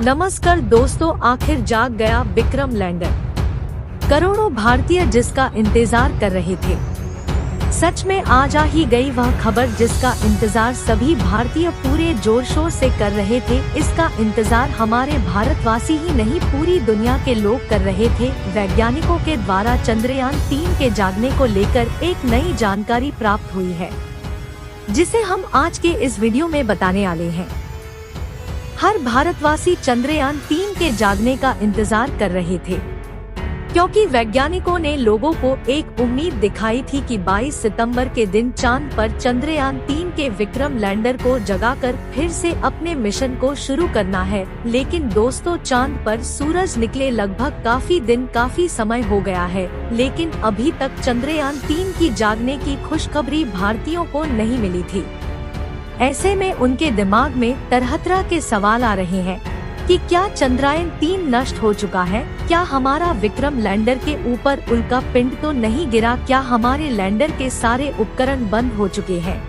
नमस्कार दोस्तों, आखिर जाग गया विक्रम लैंडर। करोड़ों भारतीय जिसका इंतजार कर रहे थे। सच में आज आ ही गई वह खबर जिसका इंतजार सभी भारतीय पूरे जोर शोर से कर रहे थे। इसका इंतजार हमारे भारतवासी ही नहीं, पूरी दुनिया के लोग कर रहे थे। वैज्ञानिकों के द्वारा चंद्रयान 3 के जागने को लेकर एक नई जानकारी प्राप्त हुई है, जिसे हम आज के इस वीडियो में बताने वाले हैं। हर भारतवासी चंद्रयान 3 के जागने का इंतजार कर रहे थे, क्योंकि वैज्ञानिकों ने लोगों को एक उम्मीद दिखाई थी कि 22 सितंबर के दिन चांद पर चंद्रयान 3 के विक्रम लैंडर को जगाकर फिर से अपने मिशन को शुरू करना है। लेकिन दोस्तों, चांद पर सूरज निकले लगभग काफी समय हो गया है, लेकिन अभी तक चंद्रयान 3 की जागने की खुशखबरी भारतीयों को नहीं मिली थी। ऐसे में उनके दिमाग में तरह-तरह के सवाल आ रहे हैं कि क्या चंद्रयान 3 नष्ट हो चुका है? क्या हमारा विक्रम लैंडर के ऊपर उल्का पिंड तो नहीं गिरा? क्या हमारे लैंडर के सारे उपकरण बंद हो चुके हैं?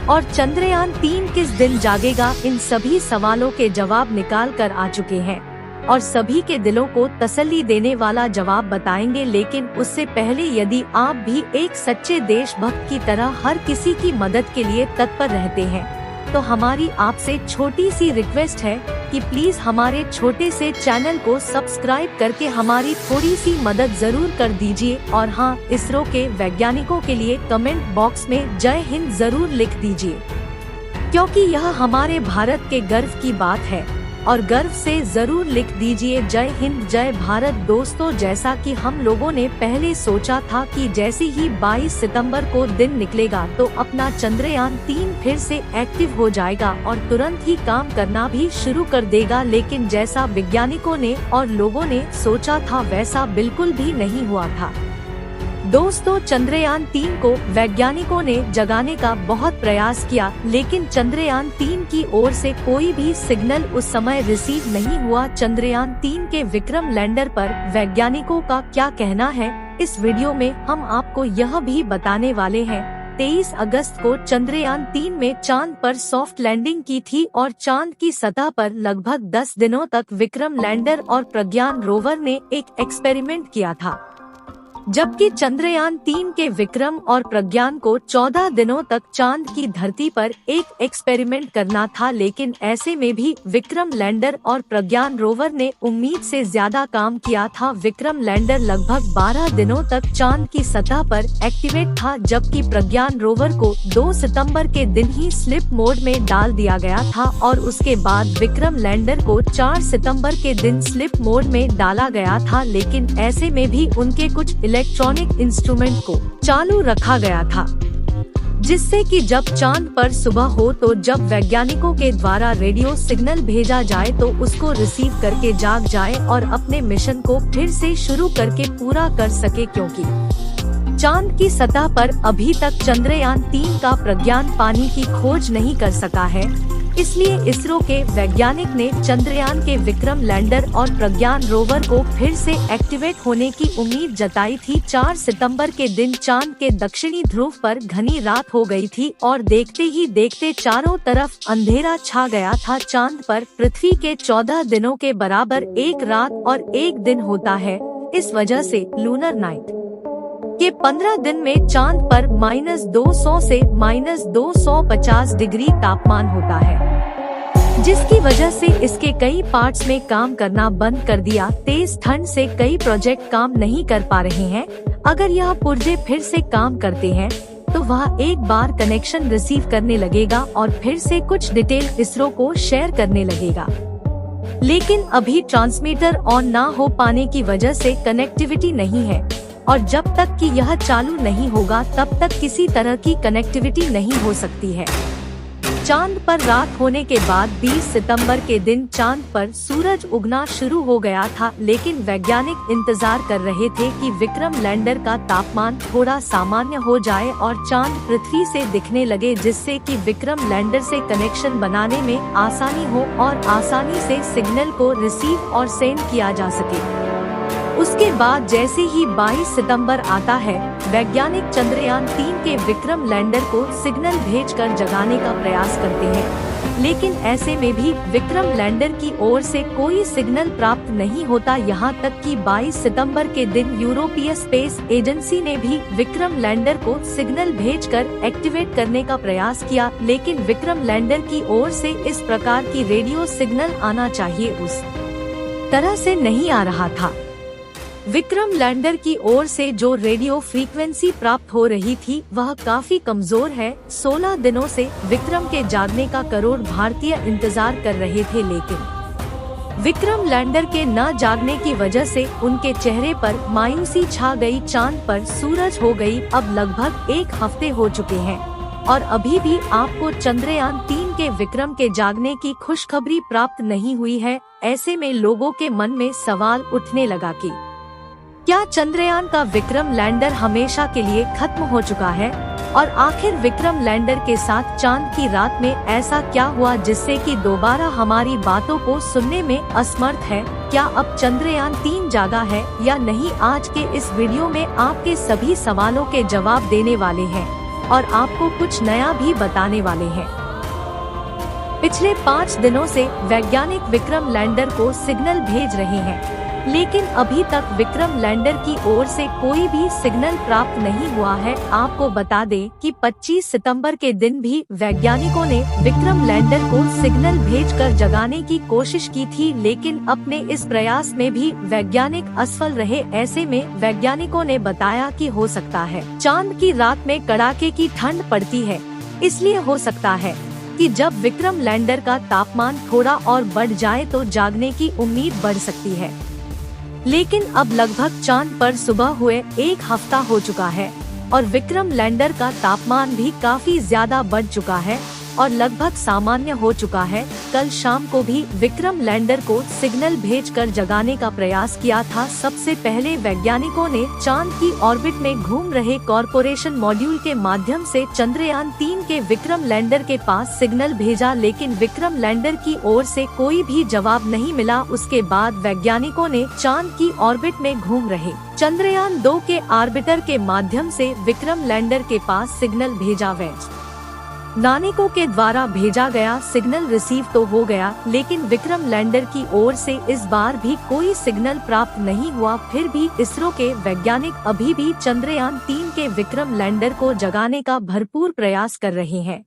और चंद्रयान 3 किस दिन जागेगा? इन सभी सवालों के जवाब निकाल कर आ चुके हैं और सभी के दिलों को तसल्ली देने वाला जवाब बताएंगे। लेकिन उससे पहले यदि आप भी एक सच्चे देशभक्त की तरह हर किसी की मदद के लिए तत्पर रहते हैं, तो हमारी आपसे छोटी सी रिक्वेस्ट है कि प्लीज हमारे छोटे से चैनल को सब्सक्राइब करके हमारी थोड़ी सी मदद जरूर कर दीजिए। और हाँ, इसरो के वैज्ञानिकों के लिए कमेंट बॉक्स में जय हिंद जरूर लिख दीजिए, क्योंकि यह हमारे भारत के गर्व की बात है। और गर्व से जरूर लिख दीजिए जय हिंद जय भारत। दोस्तों, जैसा कि हम लोगों ने पहले सोचा था कि जैसे ही 22 सितंबर को दिन निकलेगा तो अपना चंद्रयान 3 फिर से एक्टिव हो जाएगा और तुरंत ही काम करना भी शुरू कर देगा। लेकिन जैसा वैज्ञानिकों ने और लोगों ने सोचा था वैसा बिल्कुल भी नहीं हुआ था। दोस्तों, चंद्रयान 3 को वैज्ञानिकों ने जगाने का बहुत प्रयास किया, लेकिन चंद्रयान 3 की ओर से कोई भी सिग्नल उस समय रिसीव नहीं हुआ। चंद्रयान 3 के विक्रम लैंडर पर वैज्ञानिकों का क्या कहना है, इस वीडियो में हम आपको यह भी बताने वाले हैं। 23 अगस्त को चंद्रयान 3 में चांद पर सॉफ्ट लैंडिंग की थी और चांद की सतह पर लगभग 10 दिनों तक विक्रम लैंडर और प्रज्ञान रोवर ने एक एक्सपेरिमेंट किया था, जबकि चंद्रयान 3 के विक्रम और प्रज्ञान को 14 दिनों तक चांद की धरती पर एक एक्सपेरिमेंट करना था। लेकिन ऐसे में भी विक्रम लैंडर और प्रज्ञान रोवर ने उम्मीद से ज्यादा काम किया था। विक्रम लैंडर लगभग 12 दिनों तक चांद की सतह पर एक्टिवेट था, जबकि प्रज्ञान रोवर को 2 सितंबर के दिन ही स्लिप मोड में डाल दिया गया था और उसके बाद विक्रम लैंडर को 4 सितंबर के दिन स्लिप मोड में डाला गया था। लेकिन ऐसे में भी उनके कुछ इलेक्ट्रॉनिक इंस्ट्रूमेंट को चालू रखा गया था, जिससे कि जब चांद पर सुबह हो तो जब वैज्ञानिकों के द्वारा रेडियो सिग्नल भेजा जाए तो उसको रिसीव करके जाग जाए और अपने मिशन को फिर से शुरू करके पूरा कर सके। क्योंकि चांद की सतह पर अभी तक चंद्रयान 3 का प्रज्ञान पानी की खोज नहीं कर सका है, इसलिए इसरो के वैज्ञानिक ने चंद्रयान के विक्रम लैंडर और प्रज्ञान रोवर को फिर से एक्टिवेट होने की उम्मीद जताई थी। 4 सितंबर के दिन चांद के दक्षिणी ध्रुव पर घनी रात हो गई थी और देखते ही देखते चारों तरफ अंधेरा छा गया था। चांद पर पृथ्वी के 14 दिनों के बराबर एक रात और एक दिन होता है। इस वजह से लूनर नाइट के 15 दिन में चांद पर -200 से -250 डिग्री तापमान होता है, जिसकी वजह से इसके कई पार्ट्स में काम करना बंद कर दिया। तेज ठंड से कई प्रोजेक्ट काम नहीं कर पा रहे हैं। अगर यह पुर्जे फिर से काम करते हैं तो वह एक बार कनेक्शन रिसीव करने लगेगा और फिर से कुछ डिटेल इसरो को शेयर करने लगेगा। लेकिन अभी ट्रांसमीटर ऑन ना हो पाने की वजह से कनेक्टिविटी नहीं है और जब तक कि यह चालू नहीं होगा तब तक किसी तरह की कनेक्टिविटी नहीं हो सकती है। चांद पर रात होने के बाद 20 सितंबर के दिन चांद पर सूरज उगना शुरू हो गया था, लेकिन वैज्ञानिक इंतजार कर रहे थे कि विक्रम लैंडर का तापमान थोड़ा सामान्य हो जाए और चांद पृथ्वी से दिखने लगे, जिससे कि विक्रम लैंडर से कनेक्शन बनाने में आसानी हो और आसानी से सिग्नल को रिसीव और सेंड किया जा सके। उसके बाद जैसे ही 22 सितंबर आता है, वैज्ञानिक चंद्रयान 3 के विक्रम लैंडर को सिग्नल भेजकर जगाने का प्रयास करते हैं। लेकिन ऐसे में भी विक्रम लैंडर की ओर से कोई सिग्नल प्राप्त नहीं होता। यहाँ तक कि 22 सितंबर के दिन यूरोपीय स्पेस एजेंसी ने भी विक्रम लैंडर को सिग्नल भेजकर एक्टिवेट करने का प्रयास किया, लेकिन विक्रम लैंडर की ओर से इस प्रकार की रेडियो सिग्नल आना चाहिए उस तरह से नहीं आ रहा था। विक्रम लैंडर की ओर से जो रेडियो फ्रीक्वेंसी प्राप्त हो रही थी वह काफी कमजोर है। 16 दिनों से विक्रम के जागने का करोड़ भारतीय इंतजार कर रहे थे, लेकिन विक्रम लैंडर के न जागने की वजह से उनके चेहरे पर मायूसी छा गई। चांद पर सूरज हो गई। अब लगभग 1 हफ्ते हो चुके हैं और अभी भी आपको चंद्रयान 3 के विक्रम के जागने की खुशखबरी प्राप्त नहीं हुई है। ऐसे में लोगों के मन में सवाल उठने लगा कि क्या चंद्रयान का विक्रम लैंडर हमेशा के लिए खत्म हो चुका है? और आखिर विक्रम लैंडर के साथ चांद की रात में ऐसा क्या हुआ जिससे कि दोबारा हमारी बातों को सुनने में असमर्थ है? क्या अब चंद्रयान 3 जागा है या नहीं? आज के इस वीडियो में आपके सभी सवालों के जवाब देने वाले हैं और आपको कुछ नया भी बताने वाले हैं। पिछले 5 दिनों से वैज्ञानिक विक्रम लैंडर को सिग्नल भेज रहे हैं, लेकिन अभी तक विक्रम लैंडर की ओर से कोई भी सिग्नल प्राप्त नहीं हुआ है। आपको बता दें कि 25 सितंबर के दिन भी वैज्ञानिकों ने विक्रम लैंडर को सिग्नल भेजकर जगाने की कोशिश की थी, लेकिन अपने इस प्रयास में भी वैज्ञानिक असफल रहे। ऐसे में वैज्ञानिकों ने बताया कि हो सकता है चांद की रात में कड़ाके की ठंड पड़ती है, इसलिए हो सकता है कि जब विक्रम लैंडर का तापमान थोड़ा और बढ़ जाए तो जागने की उम्मीद बढ़ सकती है। लेकिन अब लगभग चांद पर सुबह हुए 1 हफ्ता हो चुका है और विक्रम लैंडर का तापमान भी काफी ज्यादा बढ़ चुका है और लगभग सामान्य हो चुका है। कल शाम को भी विक्रम लैंडर को सिग्नल भेजकर जगाने का प्रयास किया था। सबसे पहले वैज्ञानिकों ने चांद की ऑर्बिट में घूम रहे कॉर्पोरेशन मॉड्यूल के माध्यम से चंद्रयान 3 के विक्रम लैंडर के पास सिग्नल भेजा, लेकिन विक्रम लैंडर की ओर से कोई भी जवाब नहीं मिला। उसके बाद वैज्ञानिकों ने चांद की ऑर्बिट में घूम रहे चंद्रयान 2 के ऑर्बिटर के माध्यम से विक्रम लैंडर के पास सिग्नल भेजा। वैज्ञानिकों के द्वारा भेजा गया सिग्नल रिसीव तो हो गया, लेकिन विक्रम लैंडर की ओर से इस बार भी कोई सिग्नल प्राप्त नहीं हुआ। फिर भी इसरो के वैज्ञानिक अभी भी चंद्रयान 3 के विक्रम लैंडर को जगाने का भरपूर प्रयास कर रहे हैं,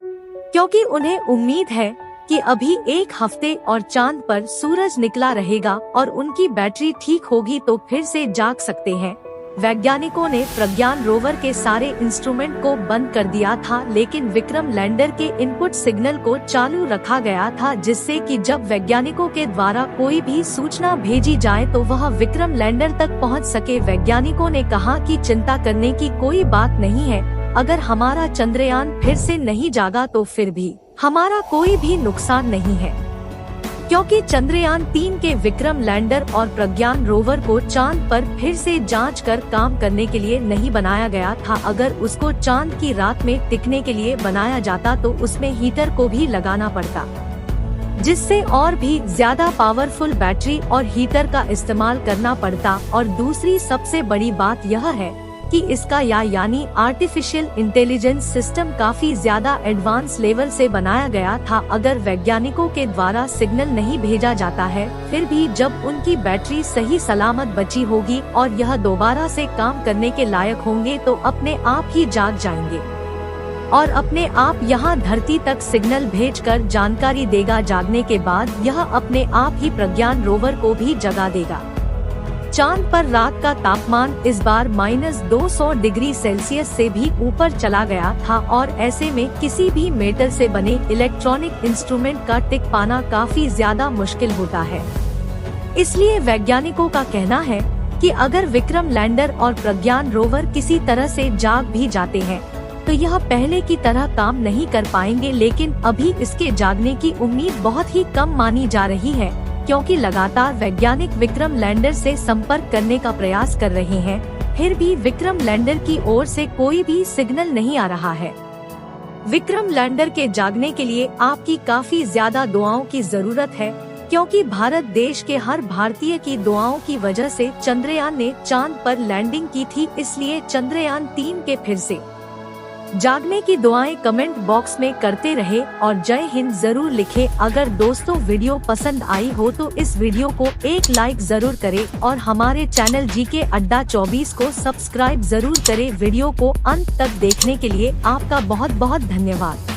क्योंकि उन्हें उम्मीद है कि अभी 1 हफ्ते और चांद पर सूरज निकला रहेगा और उनकी बैटरी ठीक होगी तो फिर से जाग सकते हैं। वैज्ञानिकों ने प्रज्ञान रोवर के सारे इंस्ट्रूमेंट को बंद कर दिया था, लेकिन विक्रम लैंडर के इनपुट सिग्नल को चालू रखा गया था, जिससे कि जब वैज्ञानिकों के द्वारा कोई भी सूचना भेजी जाए तो वह विक्रम लैंडर तक पहुंच सके। वैज्ञानिकों ने कहा कि चिंता करने की कोई बात नहीं है, अगर हमारा चंद्रयान फिर से नहीं जागा तो फिर भी हमारा कोई भी नुकसान नहीं है, क्योंकि चंद्रयान 3 के विक्रम लैंडर और प्रज्ञान रोवर को चांद पर फिर से जांच कर काम करने के लिए नहीं बनाया गया था। अगर उसको चांद की रात में टिकने के लिए बनाया जाता तो उसमें हीटर को भी लगाना पड़ता, जिससे और भी ज्यादा पावरफुल बैटरी और हीटर का इस्तेमाल करना पड़ता। और दूसरी सबसे बड़ी बात यह है कि इसका यानी आर्टिफिशियल इंटेलिजेंस सिस्टम काफी ज्यादा एडवांस लेवल से बनाया गया था। अगर वैज्ञानिकों के द्वारा सिग्नल नहीं भेजा जाता है, फिर भी जब उनकी बैटरी सही सलामत बची होगी और यह दोबारा से काम करने के लायक होंगे तो अपने आप ही जाग जाएंगे और अपने आप यहाँ धरती तक सिग्नल भेजकर जानकारी देगा। जागने के बाद यह अपने आप ही प्रज्ञान रोवर को भी जगा देगा। चांद पर रात का तापमान इस बार -200 डिग्री सेल्सियस से भी ऊपर चला गया था और ऐसे में किसी भी मेटल से बने इलेक्ट्रॉनिक इंस्ट्रूमेंट का टिक पाना काफी ज्यादा मुश्किल होता है। इसलिए वैज्ञानिकों का कहना है कि अगर विक्रम लैंडर और प्रज्ञान रोवर किसी तरह से जाग भी जाते हैं तो यह पहले की तरह काम नहीं कर पाएंगे, लेकिन अभी इसके जागने की उम्मीद बहुत ही कम मानी जा रही है, क्योंकि लगातार वैज्ञानिक विक्रम लैंडर से संपर्क करने का प्रयास कर रहे हैं। फिर भी विक्रम लैंडर की ओर से कोई भी सिग्नल नहीं आ रहा है। विक्रम लैंडर के जागने के लिए आपकी काफी ज्यादा दुआओं की जरूरत है, क्योंकि भारत देश के हर भारतीय की दुआओं की वजह से चंद्रयान ने चांद पर लैंडिंग की थी। इसलिए चंद्रयान 3 के फिर से जागने की दुआएं कमेंट बॉक्स में करते रहे और जय हिंद जरूर लिखें। अगर दोस्तों वीडियो पसंद आई हो तो इस वीडियो को एक लाइक जरूर करें और हमारे चैनल जीके अड्डा 24 को सब्सक्राइब जरूर करें। वीडियो को अंत तक देखने के लिए आपका बहुत बहुत धन्यवाद।